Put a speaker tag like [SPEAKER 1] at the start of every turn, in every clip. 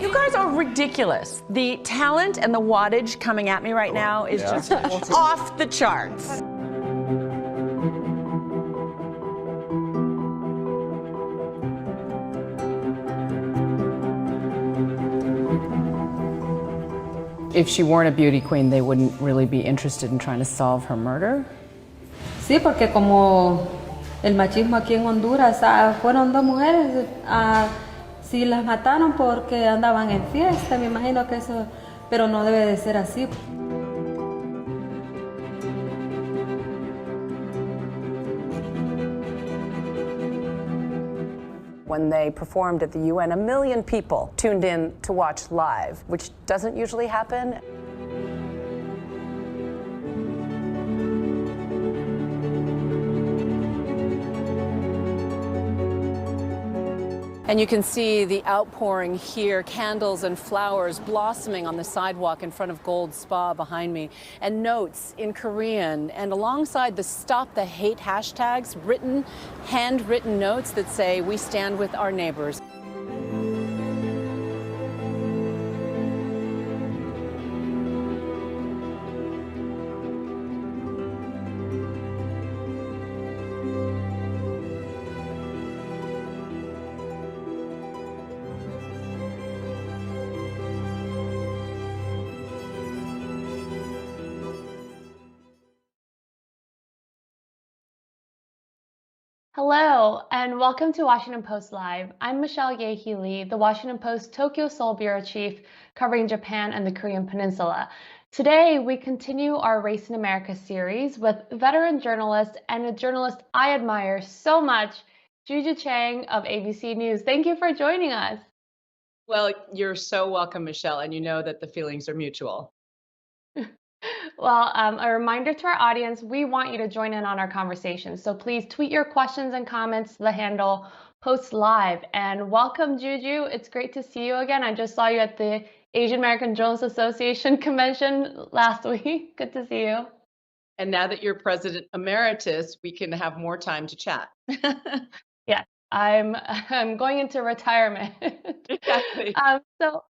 [SPEAKER 1] You guys are ridiculous. The talent and the wattage coming at me right now is just off the charts.
[SPEAKER 2] If she weren't a beauty queen, they wouldn't really be interested in trying to solve her murder.
[SPEAKER 3] Sí, porque como el machismo aquí en Honduras, fueron dos mujeres, si las mataron porque andaban en fiesta, me imagino que eso, pero no debe de ser así.
[SPEAKER 1] When they performed at the UN, 1 million people tuned in to watch live, which doesn't usually happen. And you can see the outpouring here, candles and flowers blossoming on the sidewalk in front of Gold Spa behind me, and notes in Korean, and alongside the Stop the Hate hashtags, handwritten notes that say, "We stand with our neighbors."
[SPEAKER 4] Hello, and welcome to Washington Post Live. I'm Michelle Yehi Lee, the Washington Post Tokyo Seoul Bureau Chief covering Japan and the Korean Peninsula. Today, we continue our Race in America series with veteran journalist and a journalist I admire so much, Juju Chang of ABC News. Thank you for joining us.
[SPEAKER 5] Well, you're so welcome, Michelle, and you know that the feelings are mutual.
[SPEAKER 4] Well, a reminder to our audience, we want you to join in on our conversation. So please tweet your questions and comments to the handle Post Live. And welcome, Juju. It's great to see you again. I just saw you at the Asian American Journalists Association convention last week. Good to see you.
[SPEAKER 5] And now that you're president emeritus, we can have more time to chat.
[SPEAKER 4] Yes, I'm going into retirement.
[SPEAKER 5] Exactly.
[SPEAKER 4] So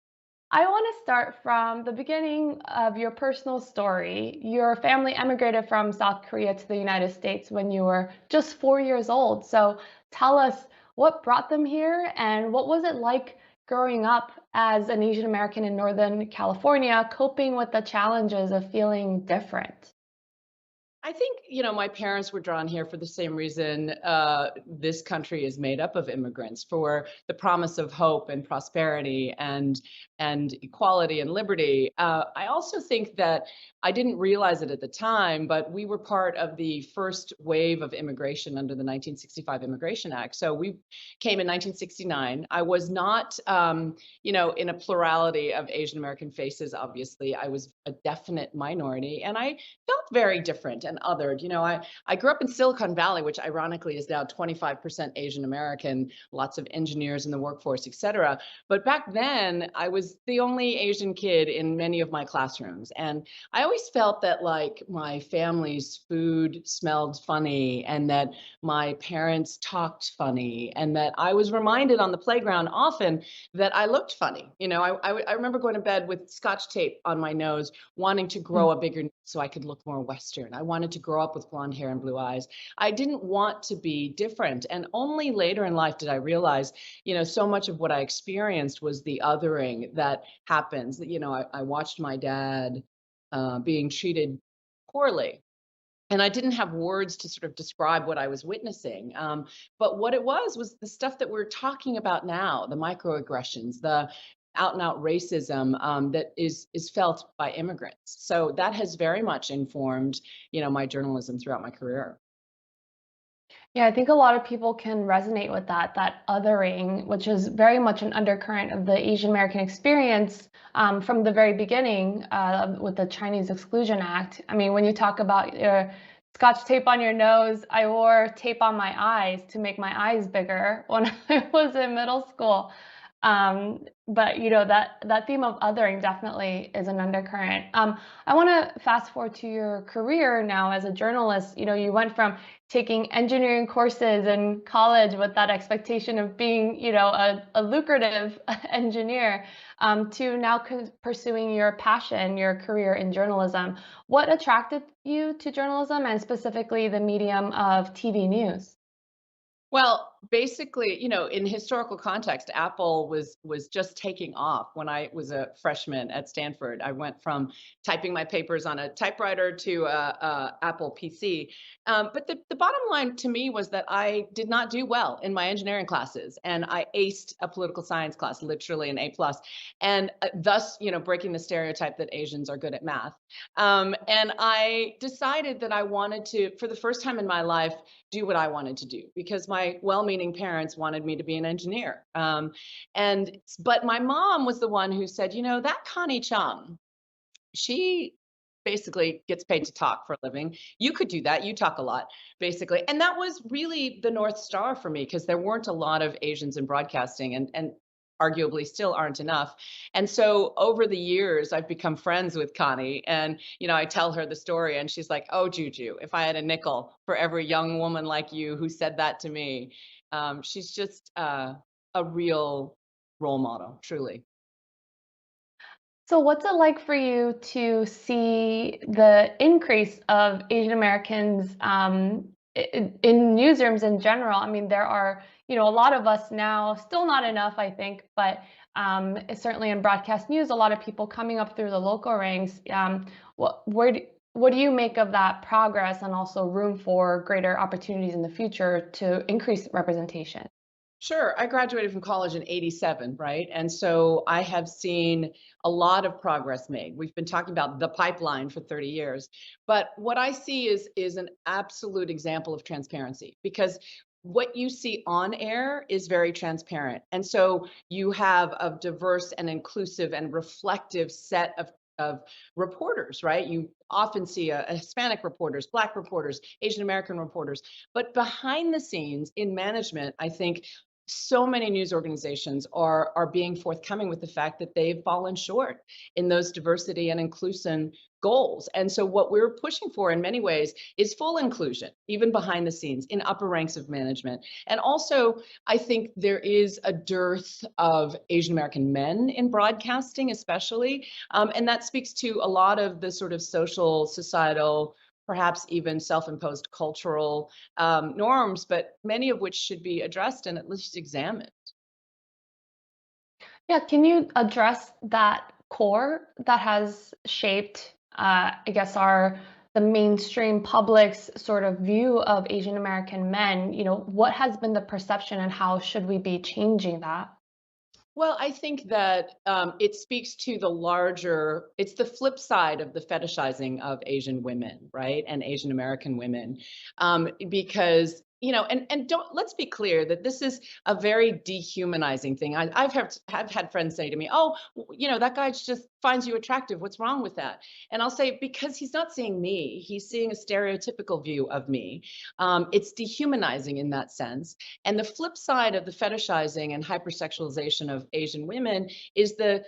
[SPEAKER 4] I want to start from the beginning of your personal story. Your family emigrated from South Korea to the United States when you were just 4 years old. So tell us what brought them here and what was it like growing up as an Asian American in Northern California, coping with the challenges of feeling different?
[SPEAKER 5] I think, my parents were drawn here for the same reason this country is made up of immigrants, for the promise of hope and prosperity and equality and liberty. I also think that I didn't realize it at the time, but we were part of the first wave of immigration under the 1965 Immigration Act. So we came in 1969. I was not, in a plurality of Asian American faces, obviously. I was a definite minority, and I felt very different and othered. I grew up in Silicon Valley, which ironically is now 25% Asian American, lots of engineers in the workforce, et cetera. But back then, I was the only Asian kid in many of my classrooms. And I always felt that my family's food smelled funny, and that my parents talked funny, and that I was reminded on the playground often that I looked funny. I remember going to bed with Scotch tape on my nose, wanting to grow a bigger nose so I could look more Western. I wanted to grow up with blonde hair and blue eyes. I didn't want to be different. And only later in life did I realize, so much of what I experienced was the othering that happens. I watched my dad being treated poorly. And I didn't have words to sort of describe what I was witnessing. But what it was the stuff that we're talking about now, the microaggressions, the out and out racism that is felt by immigrants. So that has very much informed, my journalism throughout my career.
[SPEAKER 4] Yeah, I think a lot of people can resonate with that othering, which is very much an undercurrent of the Asian American experience from the very beginning with the Chinese Exclusion Act. I mean, when you talk about your Scotch tape on your nose, I wore tape on my eyes to make my eyes bigger when I was in middle school. But that theme of othering definitely is an undercurrent. I want to fast forward to your career now as a journalist. You went from taking engineering courses in college with that expectation of being, a lucrative engineer, to now pursuing your passion, your career in journalism. What attracted you to journalism and specifically the medium of TV news?
[SPEAKER 5] Well, basically, in historical context, Apple was just taking off when I was a freshman at Stanford. I went from typing my papers on a typewriter to a Apple PC. But the bottom line to me was that I did not do well in my engineering classes, and I aced a political science class, literally an A plus, and thus, breaking the stereotype that Asians are good at math. And I decided that I wanted to, for the first time in my life, do what I wanted to do because my well-meaning parents wanted me to be an engineer. But my mom was the one who said, that Connie Chung, she basically gets paid to talk for a living. You could do that. You talk a lot, basically. And that was really the North Star for me because there weren't a lot of Asians in broadcasting and arguably still aren't enough. And so over the years, I've become friends with Connie and, I tell her the story and she's like, oh, Juju, if I had a nickel for every young woman like you who said that to me, she's just a real role model, truly.
[SPEAKER 4] So what's it like for you to see the increase of Asian Americans in newsrooms in general? I mean, there are, a lot of us now, still not enough, I think, but certainly in broadcast news, a lot of people coming up through the local ranks. What do you make of that progress and also room for greater opportunities in the future to increase representation?
[SPEAKER 5] Sure. I graduated from college in '87, right? And so I have seen a lot of progress made. We've been talking about the pipeline for 30 years. But what I see is an absolute example of transparency because what you see on air is very transparent. And so you have a diverse and inclusive and reflective set of reporters, right? You often see a Hispanic reporters, Black reporters, Asian American reporters. But behind the scenes in management, I think so many news organizations are being forthcoming with the fact that they've fallen short in those diversity and inclusion goals. And so what we're pushing for in many ways is full inclusion, even behind the scenes in upper ranks of management. And also, I think there is a dearth of Asian American men in broadcasting, especially. And that speaks to a lot of the sort of social, societal, perhaps even self-imposed cultural norms, but many of which should be addressed and at least examined.
[SPEAKER 4] Yeah, can you address that core that has shaped, I guess, the mainstream public's sort of view of Asian American men? What has been the perception and how should we be changing that?
[SPEAKER 5] Well, I think that it speaks to it's the flip side of the fetishizing of Asian women, right? And Asian American women. Because, and let's be clear that this is a very dehumanizing thing. I've had friends say to me, oh, that guy just finds you attractive. What's wrong with that? And I'll say, because he's not seeing me, he's seeing a stereotypical view of me. It's dehumanizing in that sense. And the flip side of the fetishizing and hypersexualization of Asian women is the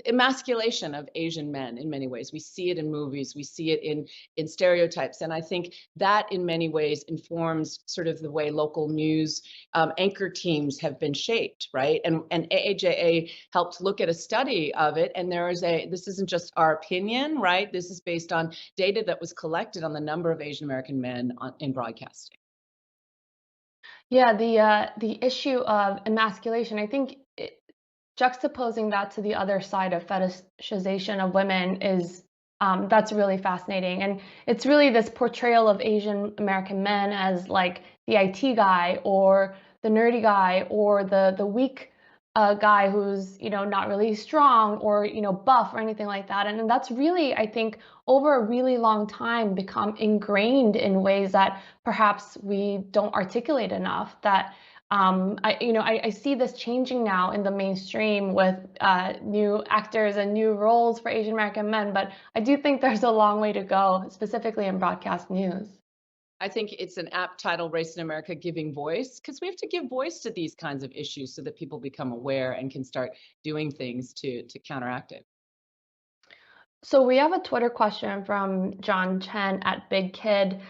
[SPEAKER 5] emasculation of Asian men in many ways. We see it in movies, we see it in stereotypes. And I think that in many ways informs sort of the way local news anchor teams have been shaped, right? And AAJA helped look at a study of it. And this isn't just our opinion, right? This is based on data that was collected on the number of Asian American men in broadcasting.
[SPEAKER 4] Yeah, the issue of emasculation, I think juxtaposing that to the other side of fetishization of women is that's really fascinating. And it's really this portrayal of Asian American men as like the IT guy or the nerdy guy or the weak guy who's not really strong or buff or anything like that. And that's really, I think, over a really long time become ingrained in ways that perhaps we don't articulate enough. That I see this changing now in the mainstream with new actors and new roles for Asian American men, but I do think there's a long way to go, specifically in broadcast news.
[SPEAKER 5] I think it's an apt title, Race in America, Giving Voice, because we have to give voice to these kinds of issues so that people become aware and can start doing things to counteract it.
[SPEAKER 4] So we have a Twitter question from John Chen at Big Kid.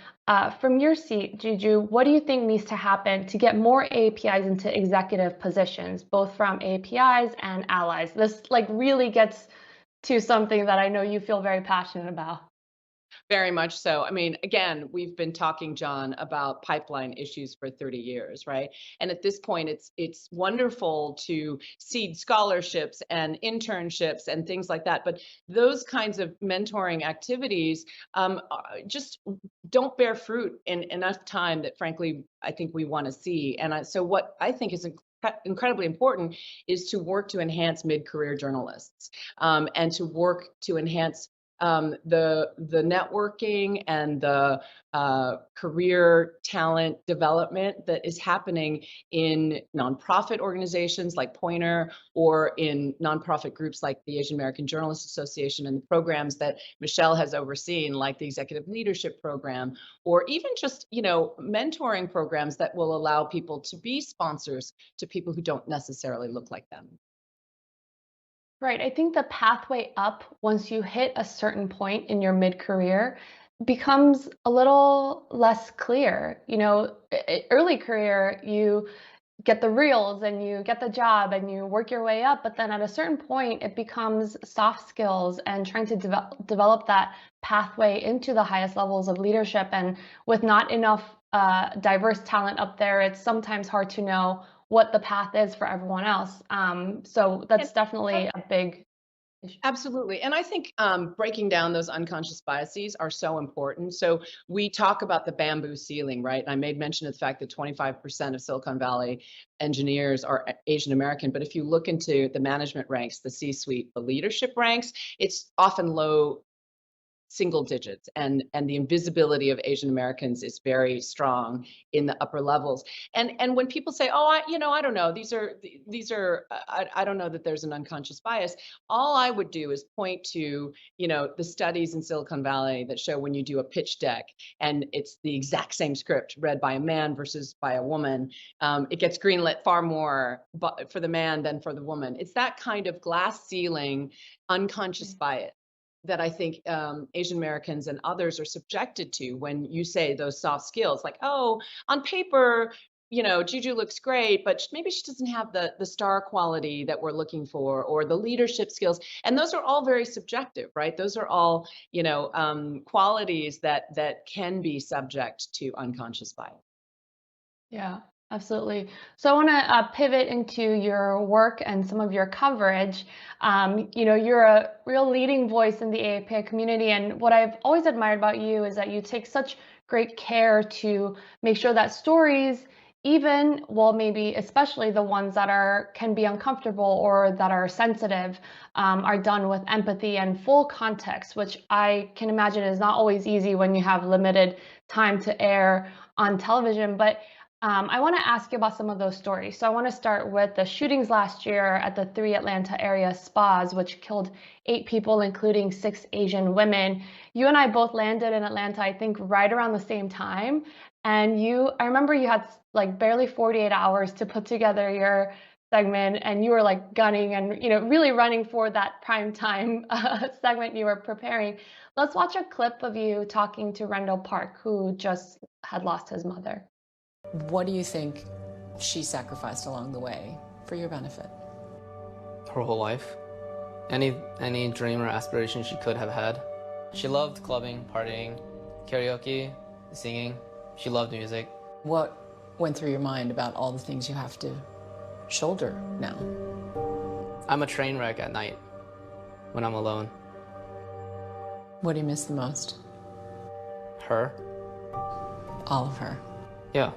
[SPEAKER 4] From your seat, Juju, what do you think needs to happen to get more APIs into executive positions, both from APIs and allies? This like really gets to something that I know you feel very passionate about.
[SPEAKER 5] Very much so. I mean, again, we've been talking, John, about pipeline issues for 30 years, right? And at this point, it's wonderful to seed scholarships and internships and things like that. But those kinds of mentoring activities just don't bear fruit in enough time that, frankly, I think we want to see. And so what I think is incredibly important is to work to enhance mid-career journalists and to work to enhance the networking and the career talent development that is happening in nonprofit organizations like Pointer or in nonprofit groups like the Asian American Journalists Association and the programs that Michelle has overseen, like the Executive Leadership Program, or even just, mentoring programs that will allow people to be sponsors to people who don't necessarily look like them.
[SPEAKER 4] Right. I think the pathway up once you hit a certain point in your mid-career becomes a little less clear. Early career, you get the reels and you get the job and you work your way up, but then at a certain point, it becomes soft skills and trying to develop that pathway into the highest levels of leadership. And with not enough diverse talent up there, it's sometimes hard to know what the path is for everyone else. So that's definitely a big issue.
[SPEAKER 5] Absolutely. And I think breaking down those unconscious biases are so important. So we talk about the bamboo ceiling, right? And I made mention of the fact that 25% of Silicon Valley engineers are Asian American. But if you look into the management ranks, the C-suite, the leadership ranks, it's often low single digits, and the invisibility of Asian Americans is very strong in the upper levels. And when people say, oh, I don't know, these are I don't know that there's an unconscious bias, all I would do is point to the studies in Silicon Valley that show when you do a pitch deck and it's the exact same script read by a man versus by a woman, it gets greenlit far more for the man than for the woman. It's that kind of glass ceiling unconscious bias that I think Asian Americans and others are subjected to when you say those soft skills, like, oh, on paper, Juju looks great, but maybe she doesn't have the star quality that we're looking for, or the leadership skills. And those are all very subjective, right? Those are all, qualities that can be subject to unconscious bias.
[SPEAKER 4] Yeah, absolutely. So I want to pivot into your work and some of your coverage. You're a real leading voice in the API community, and what I've always admired about you is that you take such great care to make sure that stories, even, well, maybe especially the ones that can be uncomfortable or that are sensitive, are done with empathy and full context, which I can imagine is not always easy when you have limited time to air on television. But I want to ask you about some of those stories. So I want to start with the shootings last year at the 3 Atlanta area spas, which killed 8 people, including 6 Asian women. You and I both landed in Atlanta, I think, right around the same time. And I remember you had like barely 48 hours to put together your segment, and you were like gunning and really running for that prime time segment you were preparing. Let's watch a clip of you talking to Rendell Park, who just had lost his mother.
[SPEAKER 2] What do you think she sacrificed along the way for your benefit?
[SPEAKER 6] Her whole life. Any dream or aspiration she could have had. She loved clubbing, partying, karaoke, singing. She loved music.
[SPEAKER 2] What went through your mind about all the things you have to shoulder now?
[SPEAKER 6] I'm a train wreck at night when I'm alone.
[SPEAKER 2] What do you miss the most?
[SPEAKER 6] Her.
[SPEAKER 2] All of her.
[SPEAKER 6] Yeah.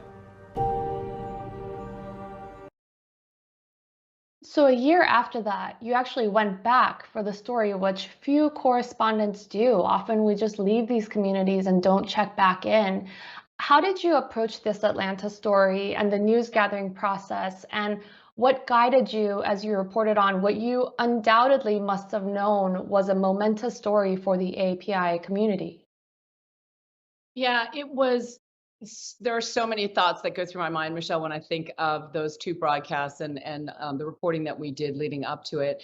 [SPEAKER 4] So a year after that, you actually went back for the story, which few correspondents do. Often we just leave these communities and don't check back in. How did you approach this Atlanta story and the news gathering process? And what guided you as you reported on what you undoubtedly must have known was a momentous story for the API community?
[SPEAKER 5] Yeah, it was There are so many thoughts that go through my mind, Michelle, when I think of those two broadcasts and the reporting that we did leading up to it.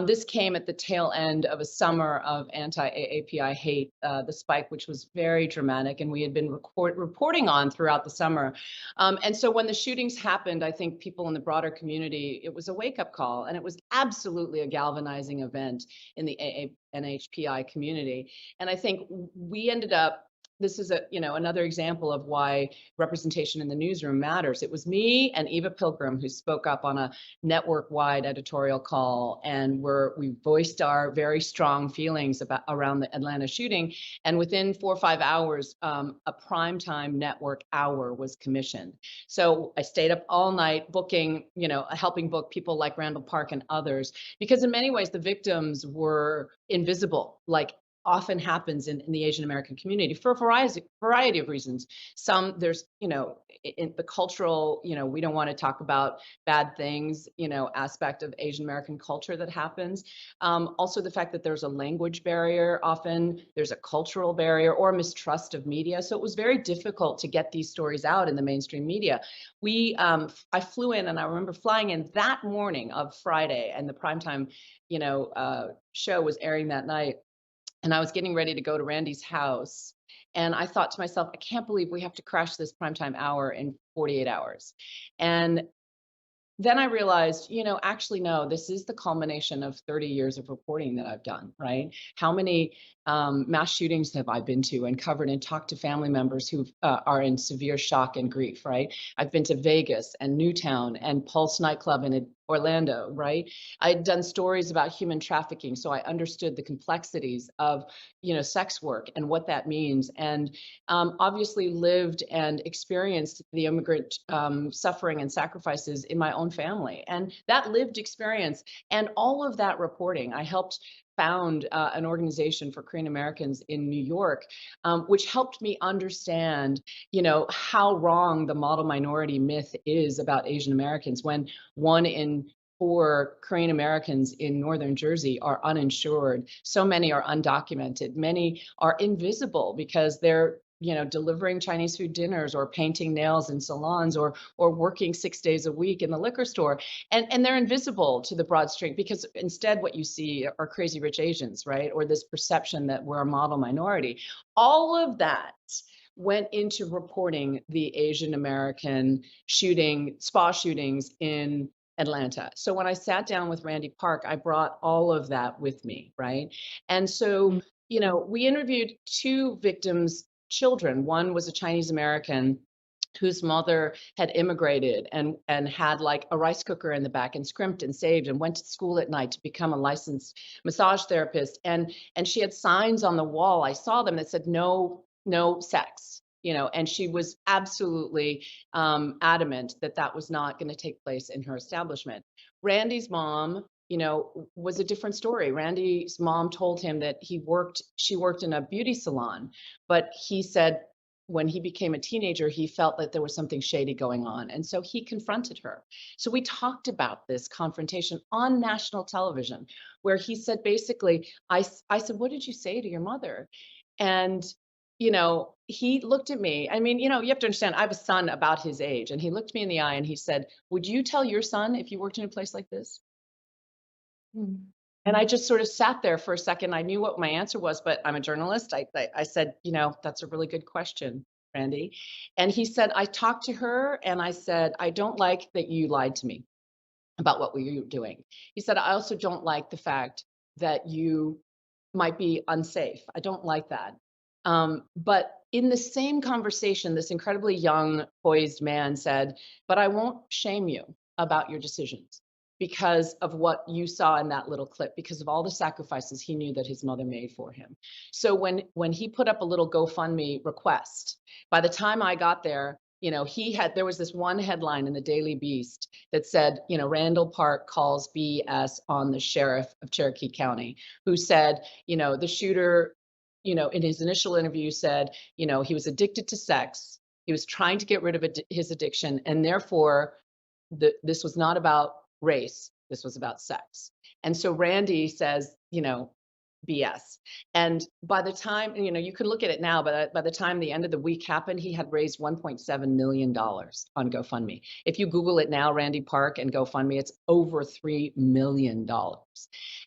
[SPEAKER 5] This came at the tail end of a summer of anti-AAPI hate, the spike, which was very dramatic, and we had been reporting on throughout the summer. And so when the shootings happened, I think people in the broader community, it was a wake-up call, and it was absolutely a galvanizing event in the NHPI community. And I think we ended up, this is another example of why representation in the newsroom matters. It was me and Eva Pilgrim who spoke up on a network-wide editorial call, and we voiced our very strong feelings around the Atlanta shooting. And within 4 or 5 hours, a primetime network hour was commissioned. So I stayed up all night booking, helping book people like Randall Park and others, because in many ways the victims were invisible, like often happens in the Asian American community for a variety of reasons. There's, in the cultural, we don't want to talk about bad things, aspect of Asian American culture that happens. Also the fact that there's a language barrier, often there's a cultural barrier or a mistrust of media. So it was very difficult to get these stories out in the mainstream media. I flew in, and I remember flying in that morning of Friday, and the primetime, show was airing that night. And I was getting ready to go to Randy's house. And I thought to myself, I can't believe we have to crash this primetime hour in 48 hours. And then I realized, actually, no, this is the culmination of 30 years of reporting that I've done, right? How many mass shootings have I been to and covered and talked to family members who are in severe shock and grief, right? I've been to Vegas and Newtown and Pulse nightclub in Orlando, right? I'd done stories about human trafficking, so I understood the complexities of, sex work and what that means, and obviously lived and experienced the immigrant suffering and sacrifices in my own family. And that lived experience and all of that reporting, I helped found an organization for Korean Americans in New York, which helped me understand, how wrong the model minority myth is about Asian Americans, when 1 in 4 Korean Americans in Northern Jersey are uninsured. So many are undocumented. Many are invisible because they're delivering Chinese food dinners or painting nails in salons or working 6 days a week in the liquor store. And they're invisible to the broad street, because instead what you see are crazy rich Asians, right? Or this perception that we're a model minority. All of that went into reporting the Asian American spa shootings in Atlanta. So when I sat down with Randy Park, I brought all of that with me, right? And so, we interviewed 2 victims' children. One was a Chinese American whose mother had immigrated and had like a rice cooker in the back and scrimped and saved and went to school at night to become a licensed massage therapist. And she had signs on the wall, I saw them, that said no sex, and she was absolutely adamant that that was not going to take place in her establishment. Randy's mom, was a different story. Randy's mom told him that she worked in a beauty salon, but he said when he became a teenager, he felt that there was something shady going on. And so he confronted her. So we talked about this confrontation on national television, where he said, basically, I said, what did you say to your mother? And he looked at me. I mean, you have to understand, I have a son about his age, and he looked me in the eye and he said, would you tell your son if you worked in a place like this? And I just sort of sat there for a second. I knew what my answer was, but I'm a journalist. I said, that's a really good question, Randy. And he said, I talked to her and I said, I don't like that you lied to me about what we were doing. He said, I also don't like the fact that you might be unsafe. I don't like that. But in the same conversation, this incredibly young, poised man said, but I won't shame you about your decisions, because of what you saw in that little clip, because of all the sacrifices he knew that his mother made for him. So when he put up a little GoFundMe request, by the time I got there, there was this one headline in the Daily Beast that said, Randall Park calls BS on the sheriff of Cherokee County, who said, the shooter, in his initial interview said, he was addicted to sex. He was trying to get rid of his addiction. And therefore, this was not about race, this was about sex. And so Randy says, BS. And by the time, you can look at it now, but by the time the end of the week happened, he had raised $1.7 million on GoFundMe. If you Google it now, Randy Park and GoFundMe, it's over $3 million.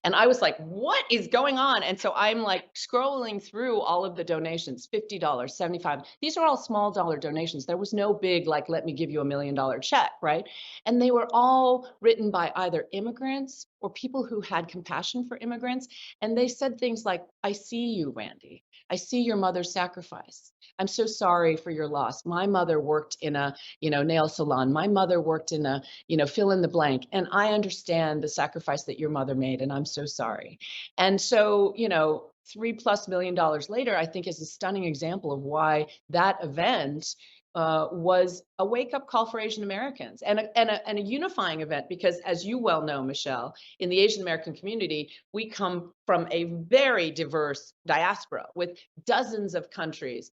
[SPEAKER 5] And I was like, what is going on? And so I'm like scrolling through all of the donations, $50, $75. These are all small dollar donations. There was no big, like, let me give you $1 million check, right? And they were all written by either immigrants or people who had compassion for immigrants. And they said things like, I see you, Randy. I see your mother's sacrifice. I'm so sorry for your loss. My mother worked in a, nail salon. My mother worked in a, fill in the blank. And I understand the sacrifice that your mother made, and I'm so sorry. And so, $3+ million later, I think is a stunning example of why that event was a wake-up call for Asian Americans and a unifying event, because as you well know, Michelle, in the Asian American community, we come from a very diverse diaspora with dozens of countries,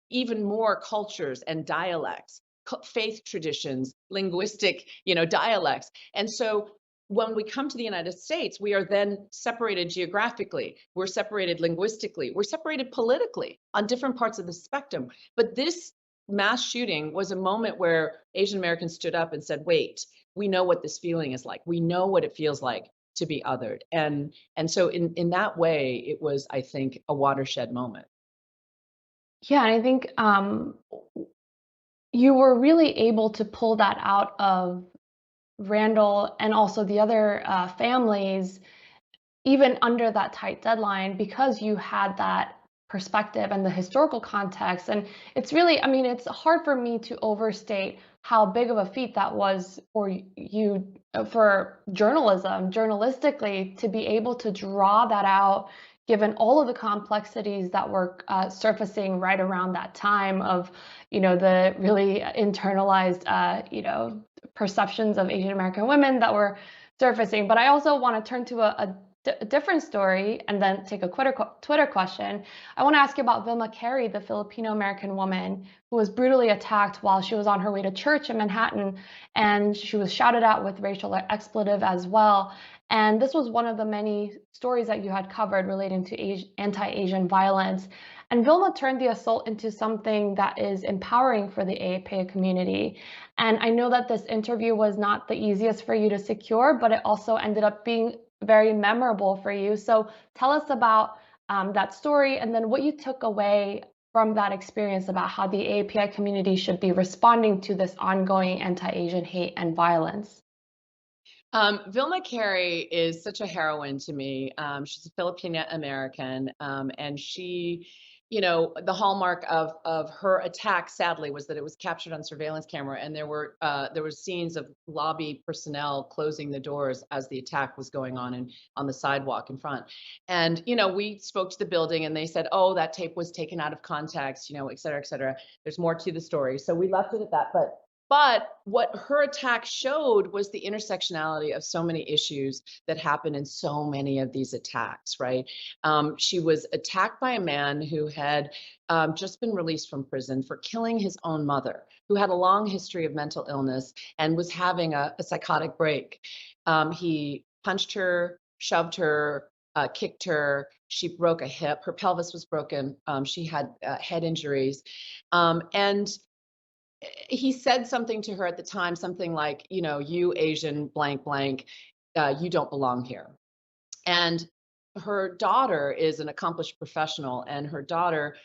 [SPEAKER 5] even more cultures and dialects, faith traditions, linguistic, dialects. And so when we come to the United States, we are then separated geographically, we're separated linguistically, we're separated politically on different parts of the spectrum. But this mass shooting was a moment where Asian Americans stood up and said, wait, we know what this feeling is like. We know what it feels like to be othered. And so in that way, it was, I think, a watershed moment.
[SPEAKER 4] Yeah, and I think you were really able to pull that out of Randall and also the other families, even under that tight deadline, because you had that perspective and the historical context. And it's really, I mean, it's hard for me to overstate how big of a feat that was for you, for journalistically, to be able to draw that out, given all of the complexities that were surfacing right around that time of, the really internalized, perceptions of Asian American women that were surfacing. But I also want to turn to a different story and then take a Twitter question. I want to ask you about Vilma Carey, the Filipino-American woman who was brutally attacked while she was on her way to church in Manhattan, and she was shouted at with racial expletive as well. And this was one of the many stories that you had covered relating to anti-Asian violence. And Vilma turned the assault into something that is empowering for the AAPI community. And I know that this interview was not the easiest for you to secure, but it also ended up being very memorable for you. So tell us about that story, and then what you took away from that experience about how the AAPI community should be responding to this ongoing anti-Asian hate and violence.
[SPEAKER 5] Vilma Carey is such a heroine to me. She's a Filipino American, and she, the hallmark of her attack, sadly, was that it was captured on surveillance camera, and there were scenes of lobby personnel closing the doors as the attack was going on and on the sidewalk in front. And we spoke to the building, and they said, oh, that tape was taken out of context, et cetera, et cetera. There's more to the story, so we left it at that. But what her attack showed was the intersectionality of so many issues that happen in so many of these attacks, right? She was attacked by a man who had just been released from prison for killing his own mother, who had a long history of mental illness and was having a psychotic break. He punched her, shoved her, kicked her. She broke a hip. Her pelvis was broken. She had head injuries. And he said something to her at the time, something like, you Asian blank blank, you don't belong here. And her daughter is an accomplished professional, and her daughter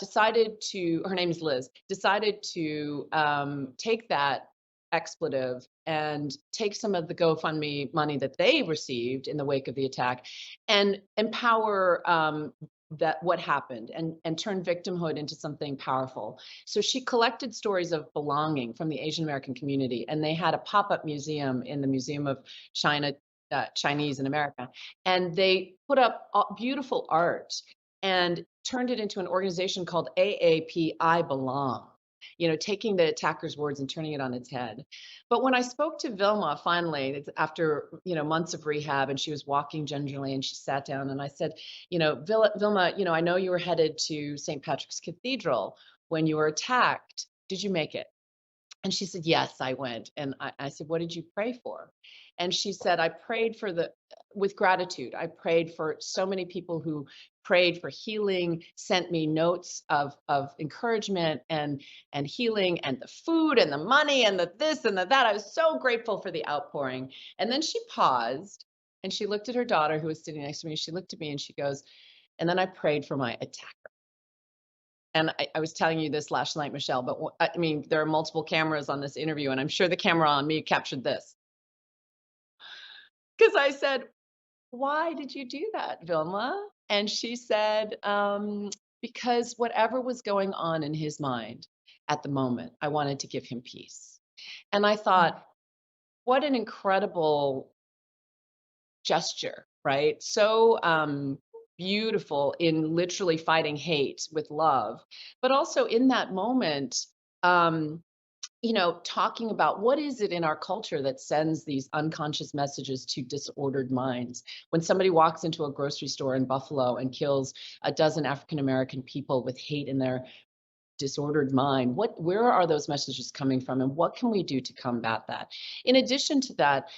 [SPEAKER 5] decided to, her name is Liz, decided to take that expletive and take some of the GoFundMe money that they received in the wake of the attack and empower that what happened and turn victimhood into something powerful. So she collected stories of belonging from the Asian American community, and they had a pop-up museum in the Museum of Chinese in America, and they put up beautiful art and turned it into an organization called AAPI Belong, taking the attacker's words and turning it on its head. But when I spoke to Vilma finally, after months of rehab, and she was walking gingerly, and she sat down, and I said, Vilma, I know you were headed to St. Patrick's Cathedral when you were attacked. Did you make it? And she said, yes, I went. And I said, what did you pray for? And she said, I prayed for the with gratitude. I prayed for so many people who prayed for healing, sent me notes of encouragement and healing, and the food and the money and the this and the that. I was so grateful for the outpouring. And then she paused and she looked at her daughter who was sitting next to me. She looked at me and she goes, and then I prayed for my attacker. And I was telling you this last night, Michelle, but I mean, there are multiple cameras on this interview, and I'm sure the camera on me captured this. Because I said, why did you do that, Vilma? And she said, because whatever was going on in his mind at the moment, I wanted to give him peace. And I thought, what an incredible gesture, right? So beautiful in literally fighting hate with love, but also in that moment, talking about what is it in our culture that sends these unconscious messages to disordered minds. When somebody walks into a grocery store in Buffalo and kills a dozen African-American people with hate in their disordered mind, where are those messages coming from, and what can we do to combat that? In addition to that,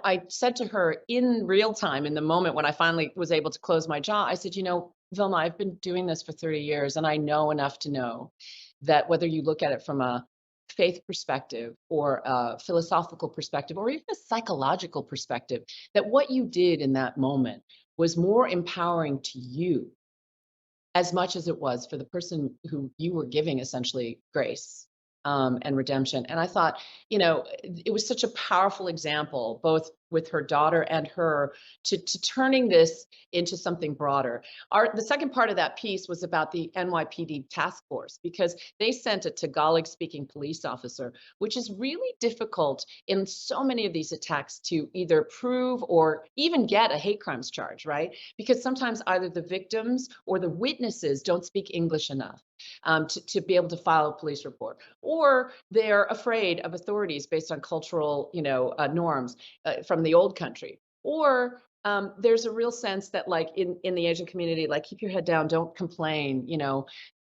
[SPEAKER 5] I said to her in real time, in the moment when I finally was able to close my jaw, I said, Vilma, I've been doing this for 30 years, and I know enough to know that whether you look at it from a faith perspective or a philosophical perspective or even a psychological perspective, that what you did in that moment was more empowering to you as much as it was for the person who you were giving essentially grace and redemption. And I thought, it was such a powerful example, both with her daughter and her, to turning this into something broader. The second part of that piece was about the NYPD task force, because they sent a Tagalog-speaking police officer, which is really difficult in so many of these attacks to either prove or even get a hate crimes charge, right? Because sometimes either the victims or the witnesses don't speak English enough to be able to file a police report, or they're afraid of authorities based on cultural, norms from the old country, or there's a real sense that, like in the Asian community, like keep your head down, don't complain,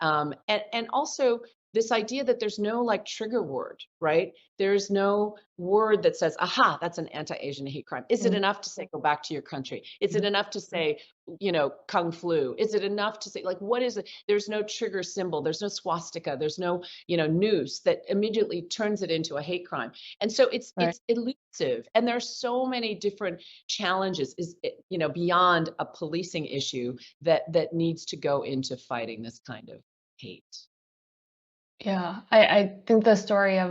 [SPEAKER 5] and also this idea that there's no like trigger word, right? There's no word that says, aha, that's an anti-Asian hate crime. Is it enough to say, go back to your country? Is it enough to say, Kung flu? Is it enough to say, like, what is it? There's no trigger symbol. There's no swastika. There's no, noose that immediately turns it into a hate crime. And so it's elusive. And there's so many different challenges, beyond a policing issue that needs to go into fighting this kind of hate.
[SPEAKER 4] Yeah, I think the story of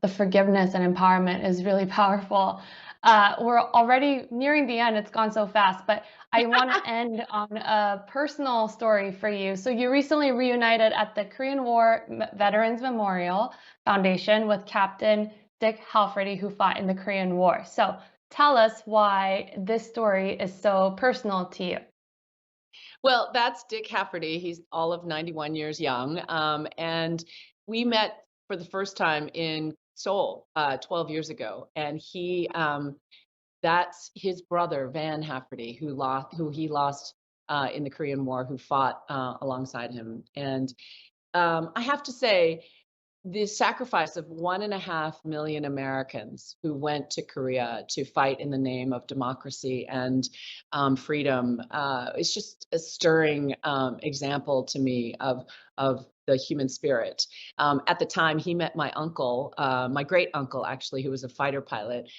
[SPEAKER 4] the forgiveness and empowerment is really powerful. We're already nearing the end. It's gone so fast, but I want to end on a personal story for you. So you recently reunited at the Korean War Veterans Memorial Foundation with Captain Dick Halferty, who fought in the Korean War. So tell us why this story is so personal to you.
[SPEAKER 5] Well, that's Dick Halferty. He's all of 91 years young. And we met for the first time in Seoul 12 years ago. And that's his brother, Van Halferty, who he lost in the Korean War, who fought alongside him. And I have to say, the sacrifice of 1.5 million Americans who went to Korea to fight in the name of democracy and freedom is just a stirring example to me of the human spirit. At the time, he met my uncle, my great uncle, actually, who was a fighter pilot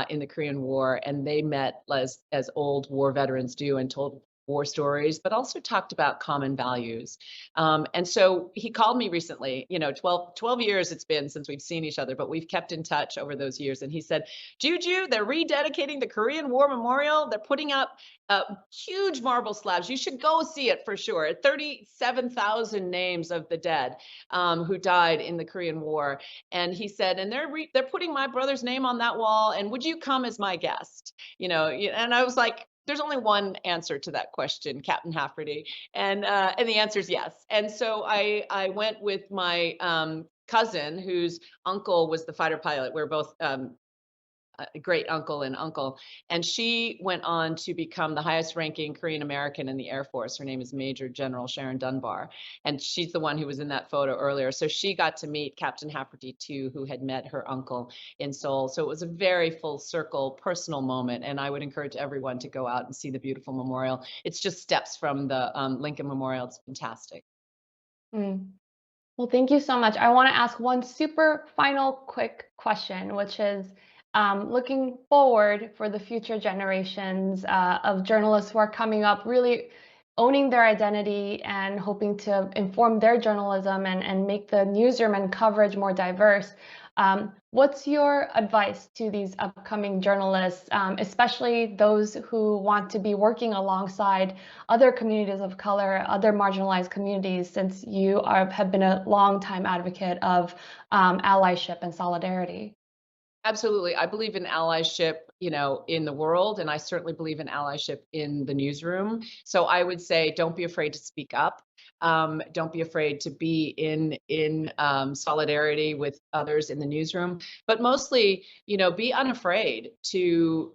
[SPEAKER 5] in the Korean War, and they met as old war veterans do, and told war stories, but also talked about common values. And so he called me recently, 12 years it's been since we've seen each other, but we've kept in touch over those years. And he said, Juju, they're rededicating the Korean War Memorial. They're putting up huge marble slabs. You should go see it for sure. 37,000 names of the dead who died in the Korean War. And he said, and they're putting my brother's name on that wall. And would you come as my guest? And I was like, there's only one answer to that question, Captain Halferty, and the answer is yes. And so I went with my cousin, whose uncle was the fighter pilot. We're both great uncle and uncle. And she went on to become the highest ranking Korean American in the Air Force. Her name is Major General Sharon Dunbar. And she's the one who was in that photo earlier. So she got to meet Captain Hafferty too, who had met her uncle in Seoul. So it was a very full circle personal moment. And I would encourage everyone to go out and see the beautiful memorial. It's just steps from the Lincoln Memorial. It's fantastic.
[SPEAKER 4] Mm. Well, thank you so much. I want to ask one super final quick question, which is looking forward for the future generations of journalists who are coming up, really owning their identity and hoping to inform their journalism and make the newsroom and coverage more diverse. What's your advice to these upcoming journalists, especially those who want to be working alongside other communities of color, other marginalized communities, since you have been a longtime advocate of allyship and solidarity?
[SPEAKER 5] Absolutely. I believe in allyship, in the world, and I certainly believe in allyship in the newsroom. So I would say, don't be afraid to speak up. Don't be afraid to be in solidarity with others in the newsroom. But mostly, be unafraid to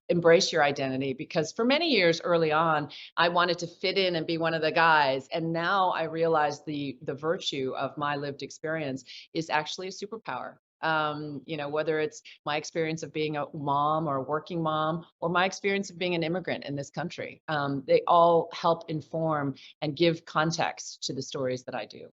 [SPEAKER 5] embrace your identity. Because for many years early on, I wanted to fit in and be one of the guys, and now I realize the virtue of my lived experience is actually a superpower. Whether it's my experience of being a mom or a working mom, or my experience of being an immigrant in this country, they all help inform and give context to the stories that I do.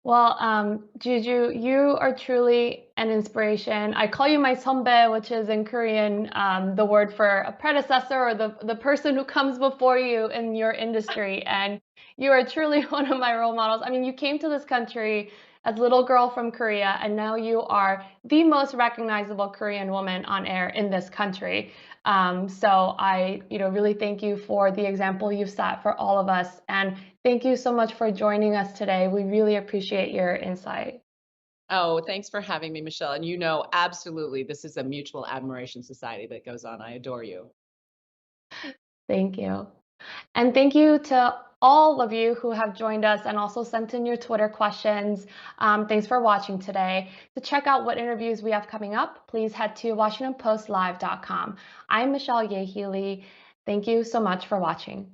[SPEAKER 4] Well, Juju, you are truly an inspiration. I call you my 선배, which is in Korean the word for a predecessor or the person who comes before you in your industry. And you are truly one of my role models. I mean, you came to this country as a little girl from Korea, and now you are the most recognizable Korean woman on air in this country. So I, really thank you for the example you've set for all of us. And thank you so much for joining us today. We really appreciate your insight.
[SPEAKER 5] Oh, thanks for having me, Michelle. And absolutely, this is a mutual admiration society that goes on. I adore you.
[SPEAKER 4] Thank you. And thank you to all of you who have joined us and also sent in your Twitter questions. Thanks for watching today. To check out what interviews we have coming up, please head to WashingtonPostLive.com. I'm Michelle Ye Healy. Thank you so much for watching.